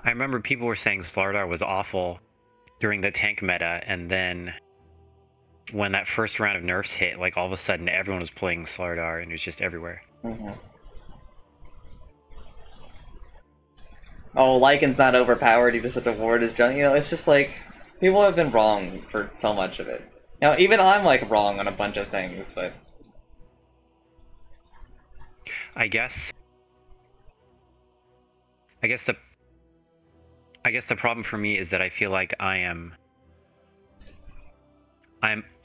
I remember people were saying Slardar was awful during the tank meta, and then when that first round of nerfs hit, like all of a sudden everyone was playing Slardar, and it was just everywhere. Mm-hmm. Oh, Lycan's not overpowered, he just such a ward is junk. You know, it's just like, people have been wrong for so much of it. You know, even I'm like wrong on a bunch of things, but... I guess the problem for me is that I feel like I'm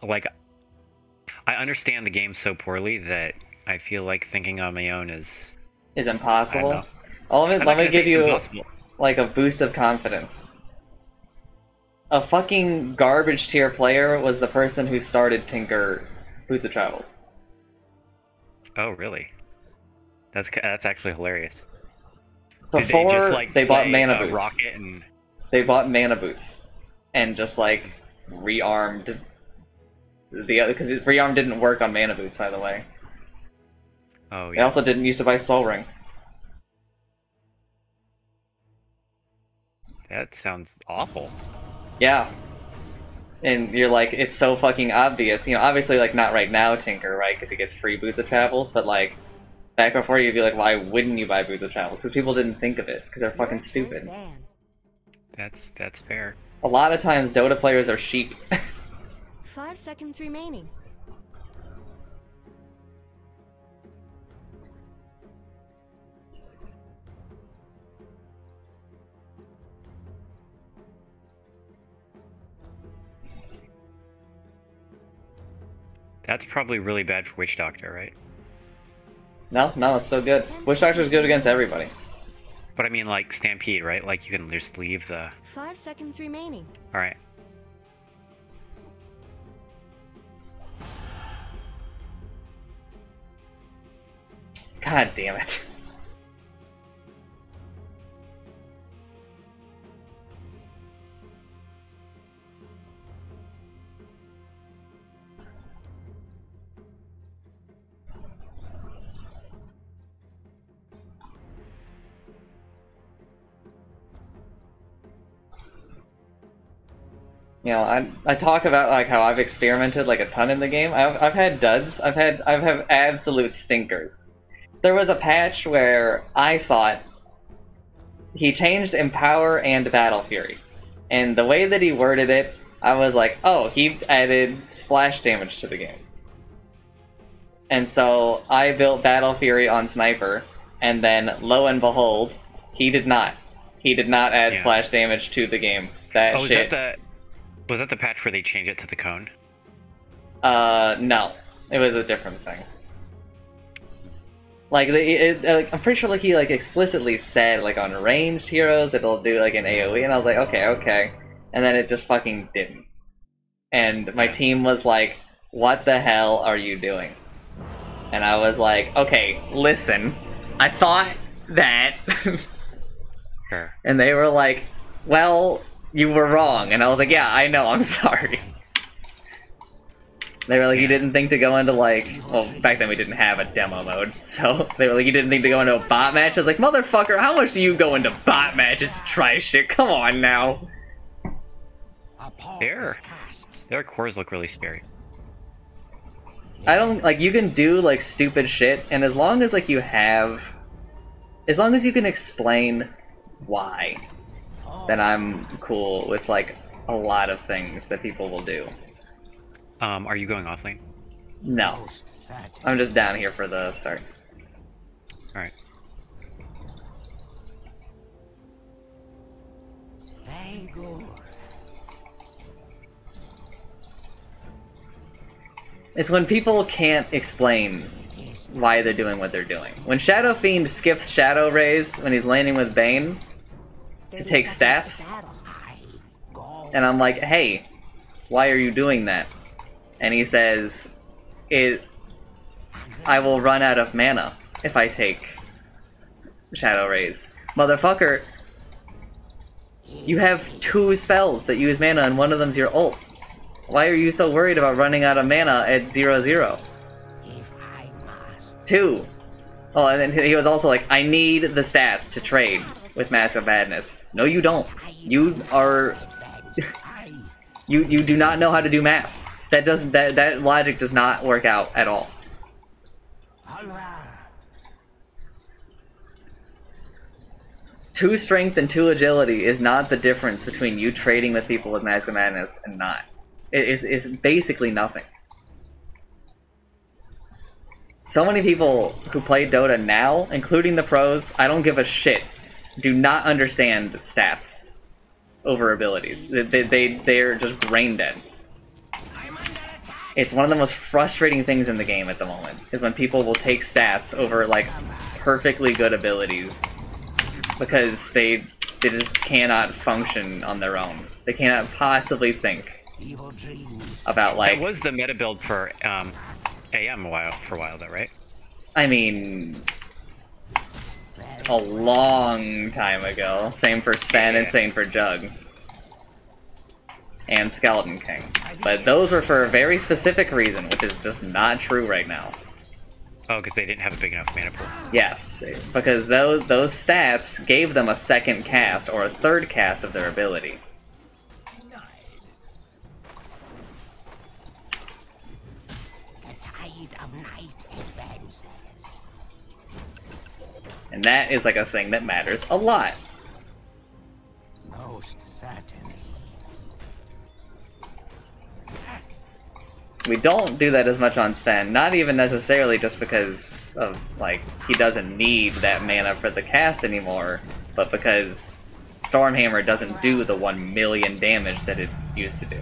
like, I understand the game so poorly that I feel like thinking on my own is impossible. All of it, let me give you like a boost of confidence. A fucking garbage tier player was the person who started Tinker Boots of Travels. Oh, really? That's actually hilarious. Before they, just, like, they bought Mana Boots. Rocket and... They bought Mana Boots and just like rearmed the other, because rearm didn't work on Mana Boots, by the way. Oh yeah. They also didn't used to buy Soul Ring. That sounds awful. Yeah. And you're like, it's so fucking obvious. You know, obviously, like, not right now, Tinker, right? Because he gets free Boots of Travels, but, like, back before you'd be like, why wouldn't you buy Boots of Travels? Because people didn't think of it, because they're fucking stupid. That's fair. A lot of times, Dota players are sheep. 5 seconds remaining. That's probably really bad for Witch Doctor, right? No, it's so good. Witch Doctor's good against everybody. But I mean, like, Stampede, right? Like, you can just leave the... 5 seconds remaining. Alright. God damn it. You know, I talk about like how I've experimented like a ton in the game. I've had duds. I've had absolute stinkers. There was a patch where I thought he changed Empower and Battle Fury, and the way that he worded it, I was like, oh, he added splash damage to the game. And so I built Battle Fury on Sniper, and then lo and behold, he did not. He did not add splash damage to the game. That shit. Was that the patch where they changed it to the cone? No. It was a different thing. Like, I'm pretty sure like he like explicitly said like on ranged heroes it'll do like an AoE, and I was like, okay. And then it just fucking didn't. And my team was like, what the hell are you doing? And I was like, okay, listen, I thought that. Sure. And they were like, well, you were wrong. And I was like, yeah, I know, I'm sorry. They were like, you didn't think to go into like, well, back then we didn't have a demo mode, so they were like, you didn't think to go into a bot match? I was like, motherfucker, how much do you go into bot matches to try shit? Come on now. Their cores look really scary. I don't, like, you can do like stupid shit, and as long as like you have, as long as you can explain why, then I'm cool with like a lot of things that people will do. Are you going off lane? No. I'm just down here for the start. Alright. It's when people can't explain why they're doing what they're doing. When Shadow Fiend skips Shadow Rays when he's landing with Bane to take stats, and I'm like, hey, why are you doing that? And he says, I will run out of mana if I take Shadow Rays. Motherfucker, you have 2 spells that use mana and one of them's your ult. Why are you so worried about running out of mana at 0-0? 2. Oh, and then he was also like, I need the stats to trade. with Mask of Madness. No, you don't. You are... you do not know how to do math. That logic does not work out at all. 2 strength and 2 agility is not the difference between you trading with people with Mask of Madness and not. It's basically nothing. So many people who play Dota now, including the pros, I don't give a shit, do not understand stats over abilities. They're just brain dead. It's one of the most frustrating things in the game at the moment, is when people will take stats over, like, perfectly good abilities. Because they just cannot function on their own. They cannot possibly think about, like... That was the meta build for AM for a while though, right? I mean... a long time ago. Same for Sven and same for Jug. And Skeleton King. But those were for a very specific reason, which is just not true right now. Oh, because they didn't have a big enough mana pool. Yes, because those stats gave them a second cast or a third cast of their ability. And that is like a thing that matters a lot. Most certainly. We don't do that as much on Sven, not even necessarily just because of, like, he doesn't need that mana for the cast anymore, but because Stormhammer doesn't do the 1 million damage that it used to do.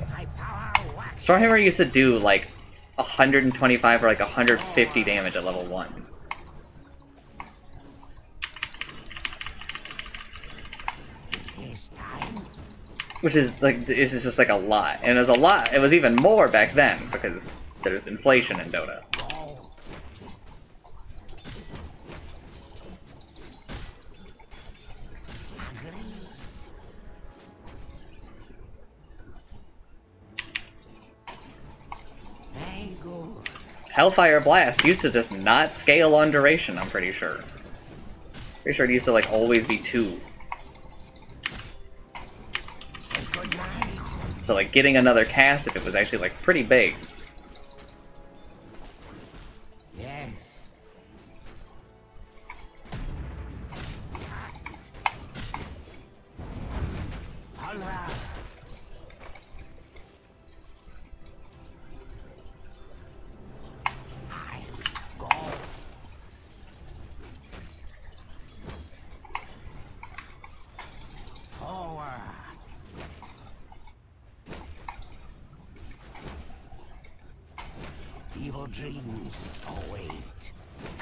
Stormhammer used to do, like, 125 or, like, 150 damage at level 1. Which is, like, is just, like, a lot. And it was a lot, it was even more back then, because there's inflation in Dota. Hellfire Blast used to just not scale on duration, I'm pretty sure. Pretty sure it used to, like, always be 2. So, like, getting another cast if it was actually, like, pretty big. Yes. Alright. I go. Forward. Evil dreams await.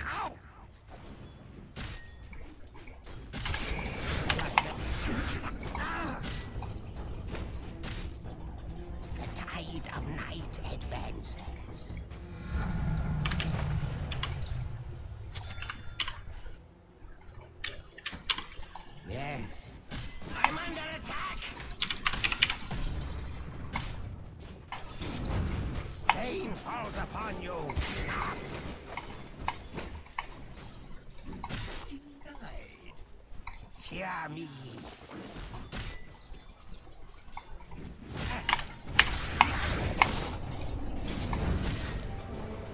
Ow! The tide of night advances. Yes. I'm under attack. Pain falls upon you. Denied. Fear me.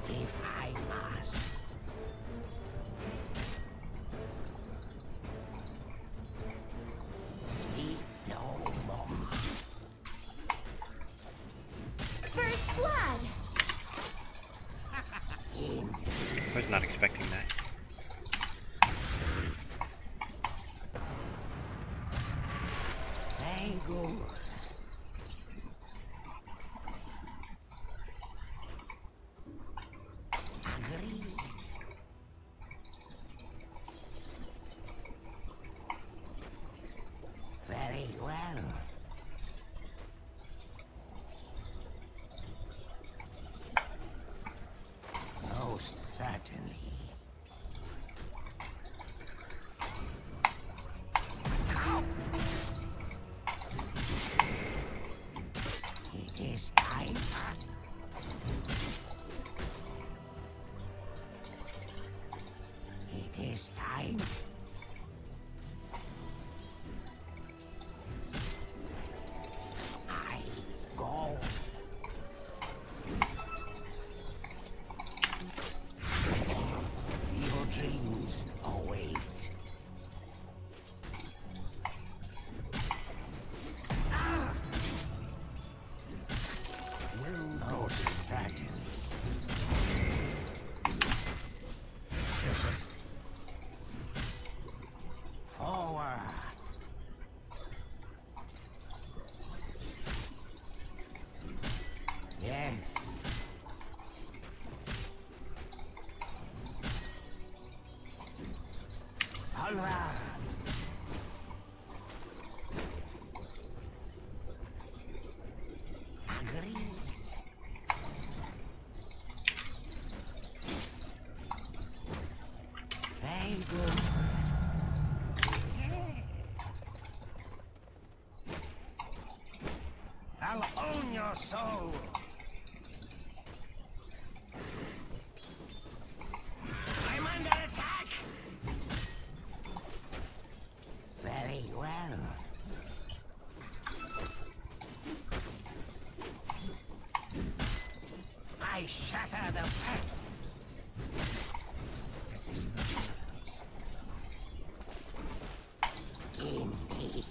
If I must. Sleep no more. First blood. I was not expecting that. Very good. Agreed. Very well. Most certainly. It is time. It is time. Onward. Agreed. Very good. I'll own your soul. I'm under attack. Very well. I shatter the pack. Indeed.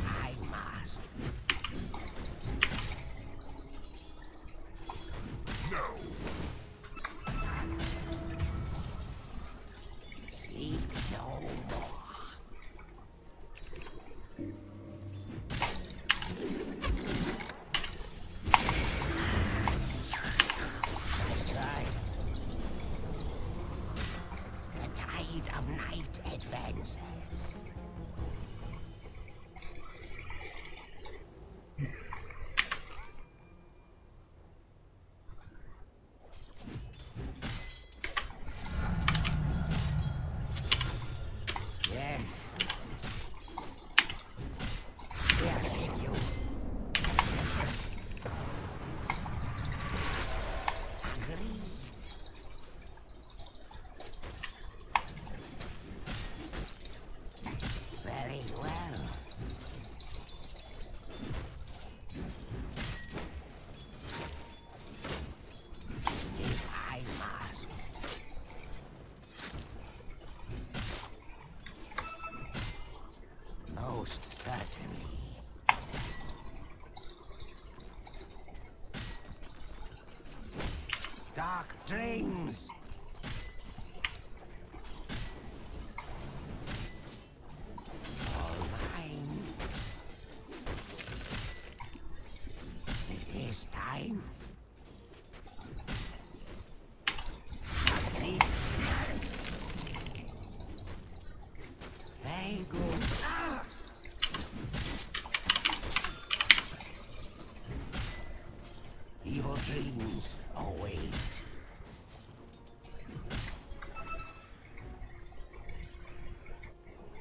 I must. No. Sleep no more. Let's try. The tide of night advances. Yes. Here, take you. Yes. Agreed. Very well. If I must. Most certainly. Dark dreams. All mine. It is time. Agreed. Very good. Ah! Evil dreams await.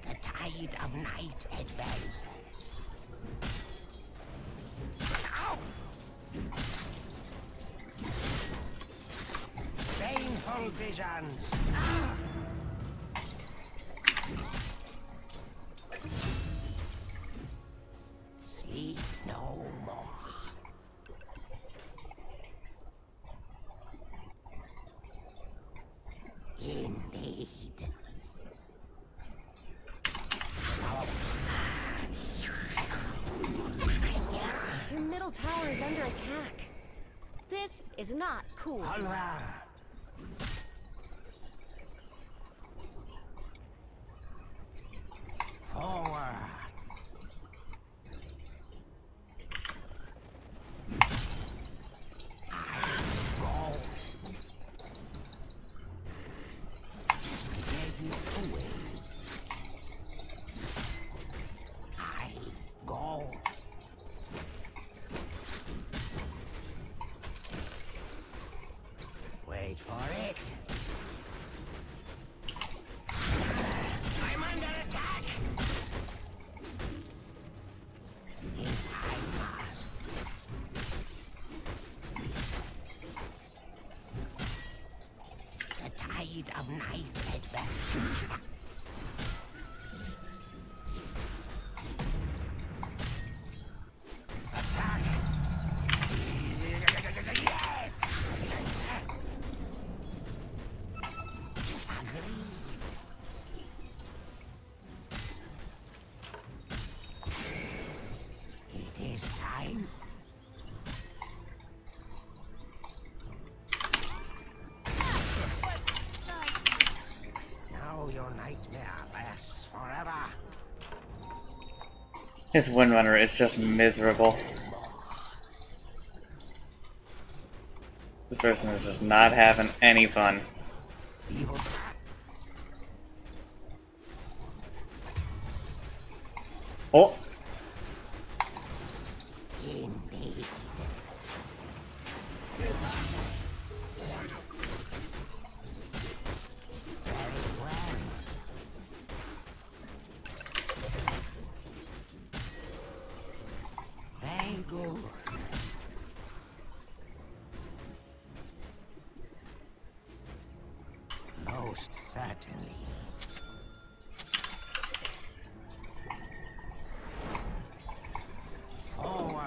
The tide of night advances. Ow! Painful visions. Ah! Sleep no more. Indeed. Your middle tower is under attack. This is not cool. Onward. Forward. I go. Ready away. I go. Wait for it. I'm under attack. If I must. The tide of night advances. Attack! Yes! Agreed. It is time. Now your nightmare lasts forever. His Windrunner is just miserable. person is just not having any fun. Oh! Indeed. Very well. Very good. Most certainly. Forward.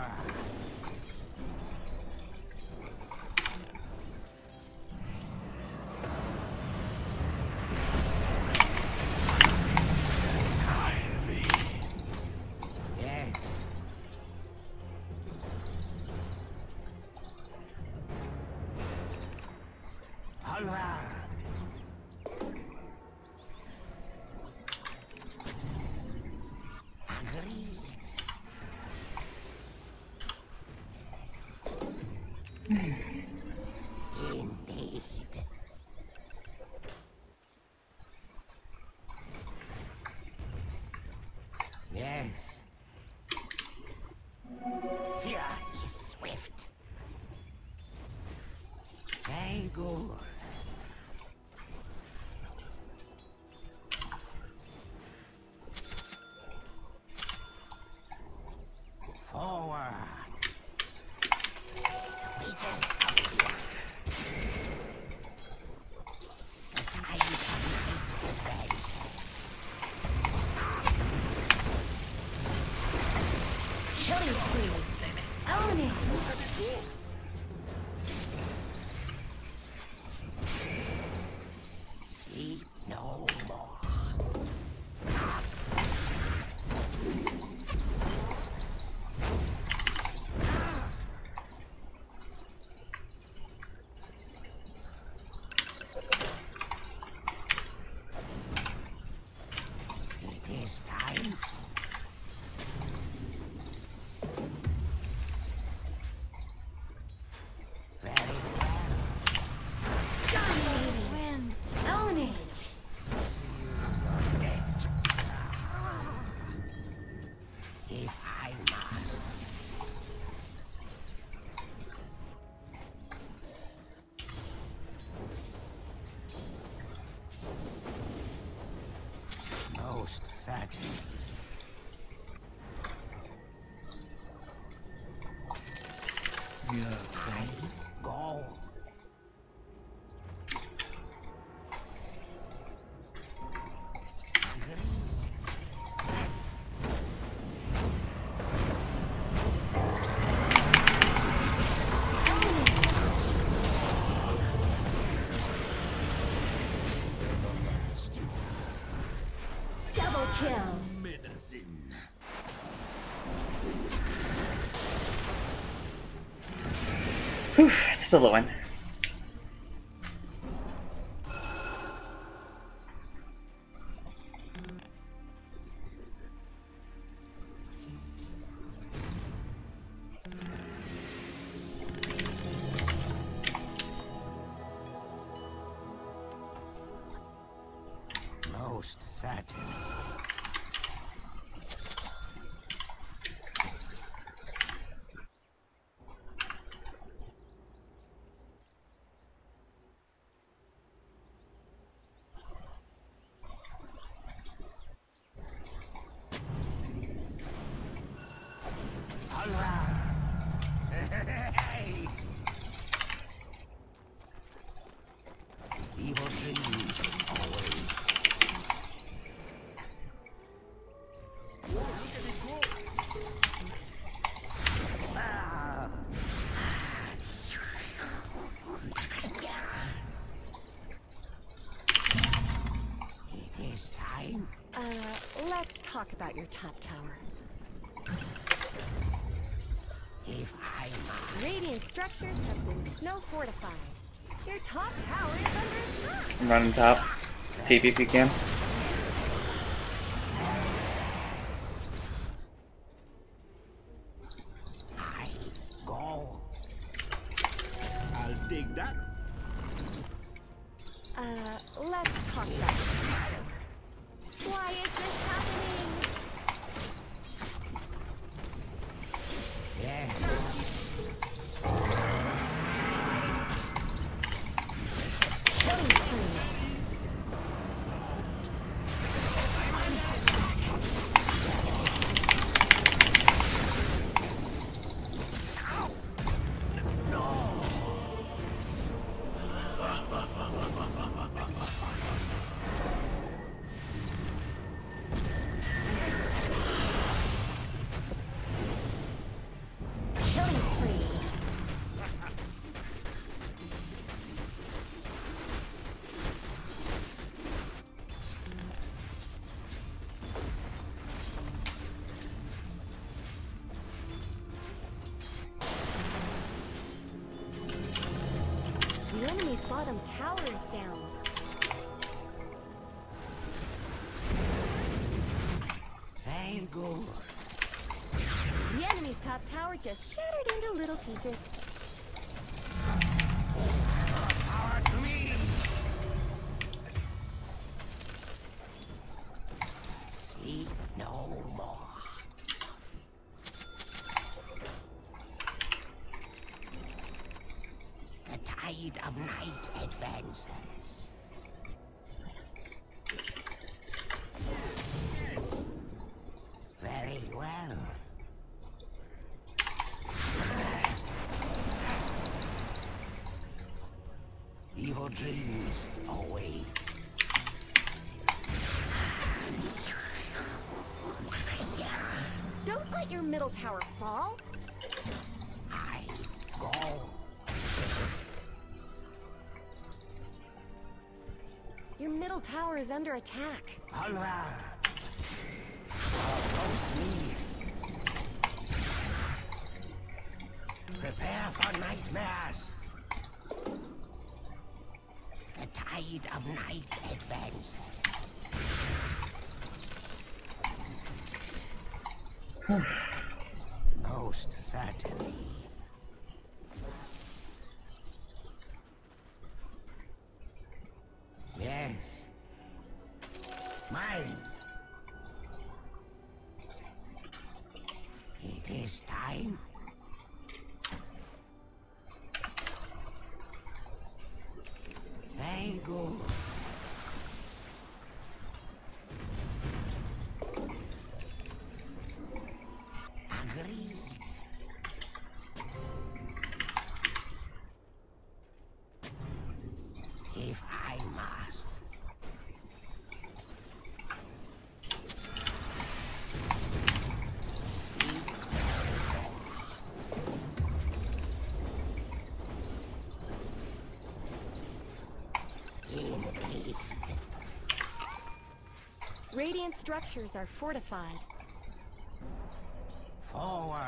Yes. Alright. Agreed. Indeed. Yes. Here is swift. Very good. Forward. We just up here. The time is right to advance. Killing spree. Own it. Sleep no more. It is time. Very well. Dominating win. Own it. If I must. Most certainly. Go. Double kill. Whew, it's still a win. Most certainly. Evil dreams always. It is time. Let's talk about your top tower. If I must. Radiant structures have been snow fortified. Your top tower is under attack. I'm running top. TP if you can. I go. I'll take that. Let's talk about it. Why is this happening? Yeah. Killing spree. Killing spree. The enemy's bottom tower is down. Very good. The enemy's top tower just shattered into little pieces. Power to me. Sleep no more. The tide of night advances. Very well. Evil dreams await. Don't let your middle tower fall. I go. Your middle tower is under attack. Onward. Close to me. Prepare for nightmares. The tide of night advances. Most certainly. Yes. Mine. It is time. Very good. Agreed. If I must. Indeed. Radiant structures are fortified. Forward.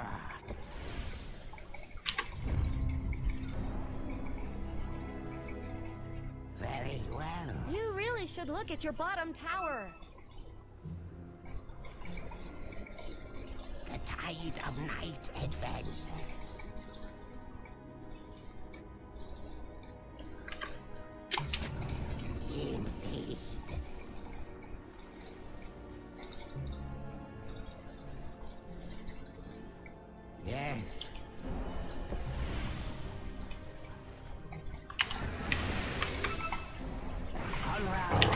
Very well. You really should look at your bottom tower. The tide of night advances. Indeed. Yes. Onward.